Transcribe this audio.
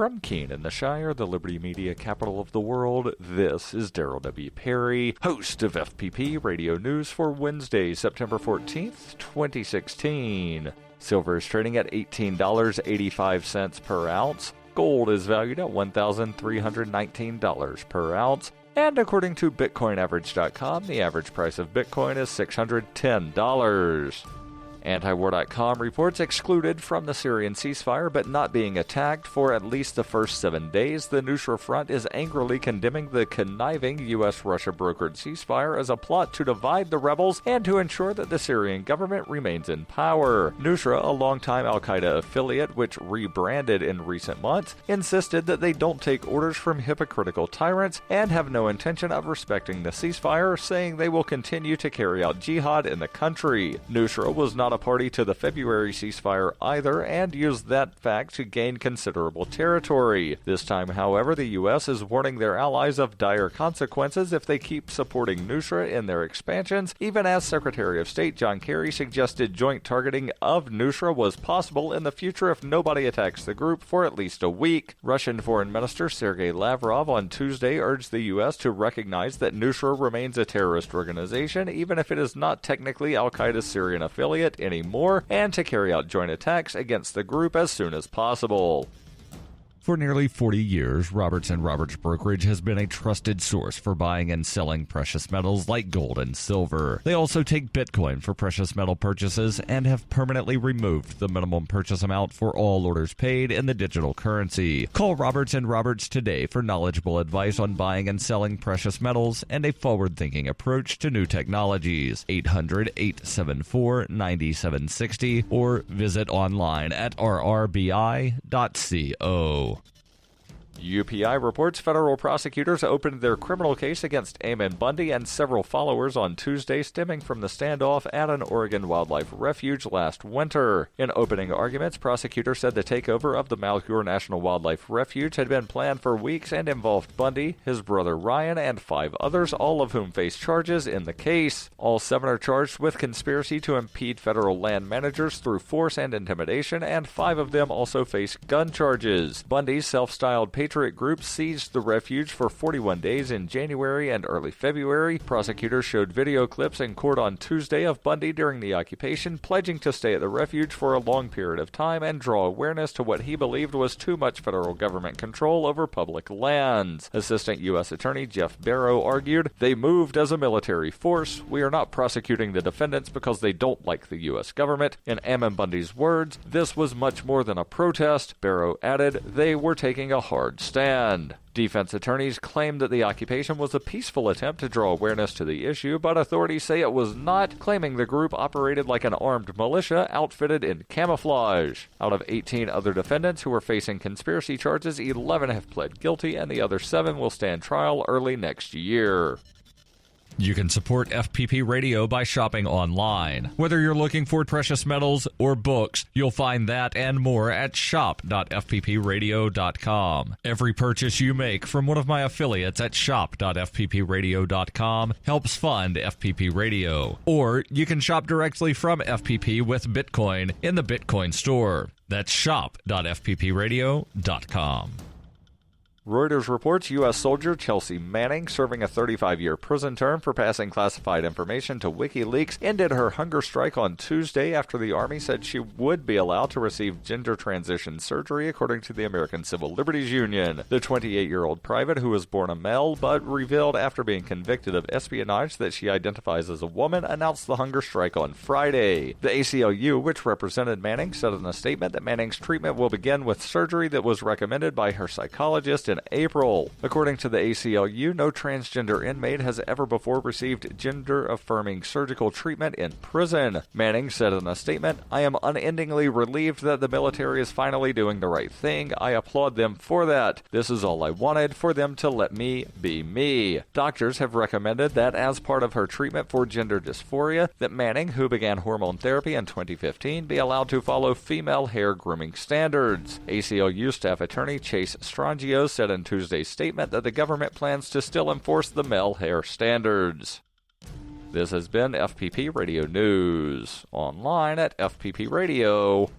From Keene in the Shire, the Liberty Media capital of the world, this is Daryl W. Perry, host of FPP Radio News for Wednesday, September 14th, 2016. Silver is trading at $18.85 per ounce. Gold is valued at $1,319 per ounce. And according to BitcoinAverage.com, the average price of Bitcoin is $610. Antiwar.com reports excluded from the Syrian ceasefire but not being attacked for at least the first 7 days. The Nusra Front is angrily condemning the conniving U.S.-Russia brokered ceasefire as a plot to divide the rebels and to ensure that the Syrian government remains in power. Nusra, a longtime al-Qaeda affiliate which rebranded in recent months, insisted that they don't take orders from hypocritical tyrants and have no intention of respecting the ceasefire, saying they will continue to carry out jihad in the country. Nusra was not a party to the February ceasefire either and used that fact to gain considerable territory. This time, however, the U.S. is warning their allies of dire consequences if they keep supporting Nusra in their expansions, even as Secretary of State John Kerry suggested joint targeting of Nusra was possible in the future if nobody attacks the group for at least a week. Russian Foreign Minister Sergei Lavrov on Tuesday urged the U.S. to recognize that Nusra remains a terrorist organization even if it is not technically al-Qaeda's Syrian affiliate anymore, and to carry out joint attacks against the group as soon as possible. For nearly 40 years, Roberts & Roberts Brokerage has been a trusted source for buying and selling precious metals like gold and silver. They also take Bitcoin for precious metal purchases and have permanently removed the minimum purchase amount for all orders paid in the digital currency. Call Roberts & Roberts today for knowledgeable advice on buying and selling precious metals and a forward-thinking approach to new technologies. 800-874-9760 or visit online at rrbi.co. UPI reports federal prosecutors opened their criminal case against Ammon Bundy and several followers on Tuesday stemming from the standoff at an Oregon wildlife refuge last winter. In opening arguments, prosecutors said the takeover of the Malheur National Wildlife Refuge had been planned for weeks and involved Bundy, his brother Ryan, and 5 others, all of whom face charges in the case. All 7 are charged with conspiracy to impede federal land managers through force and intimidation, and 5 of them also face gun charges. Bundy's self-styled Patriot Group seized the refuge for 41 days in January and early February. Prosecutors showed video clips in court on Tuesday of Bundy during the occupation, pledging to stay at the refuge for a long period of time and draw awareness to what he believed was too much federal government control over public lands. Assistant U.S. Attorney Jeff Barrow argued, "They moved as a military force. We are not prosecuting the defendants because they don't like the U.S. government." In Ammon Bundy's words, "This was much more than a protest." Barrow added, "They were taking a hard stand." Defense attorneys claimed that the occupation was a peaceful attempt to draw awareness to the issue, but authorities say it was not, claiming the group operated like an armed militia outfitted in camouflage. Out of 18 other defendants who are facing conspiracy charges, 11 have pled guilty, and the other 7 will stand trial early next year. You can support FPP Radio by shopping online. Whether you're looking for precious metals or books, you'll find that and more at shop.fppradio.com. Every purchase you make from one of my affiliates at shop.fppradio.com helps fund FPP Radio. Or you can shop directly from FPP with Bitcoin in the Bitcoin store. That's shop.fppradio.com. Reuters reports U.S. soldier Chelsea Manning, serving a 35-year prison term for passing classified information to WikiLeaks, ended her hunger strike on Tuesday after the Army said she would be allowed to receive gender transition surgery, according to the American Civil Liberties Union. The 28-year-old private, who was born a male but revealed after being convicted of espionage that she identifies as a woman, announced the hunger strike on Friday. The ACLU, which represented Manning, said in a statement that Manning's treatment will begin with surgery that was recommended by her psychologist in April. According to the ACLU, no transgender inmate has ever before received gender-affirming surgical treatment in prison. Manning said in a statement, "I am unendingly relieved that the military is finally doing the right thing. I applaud them for that. This is all I wanted, for them to let me be me." Doctors have recommended that as part of her treatment for gender dysphoria, that Manning, who began hormone therapy in 2015, be allowed to follow female hair grooming standards. ACLU staff attorney Chase Strangio said in Tuesday's statement that the government plans to still enforce the male hair standards. This has been FPP Radio News, online at fppradio.com.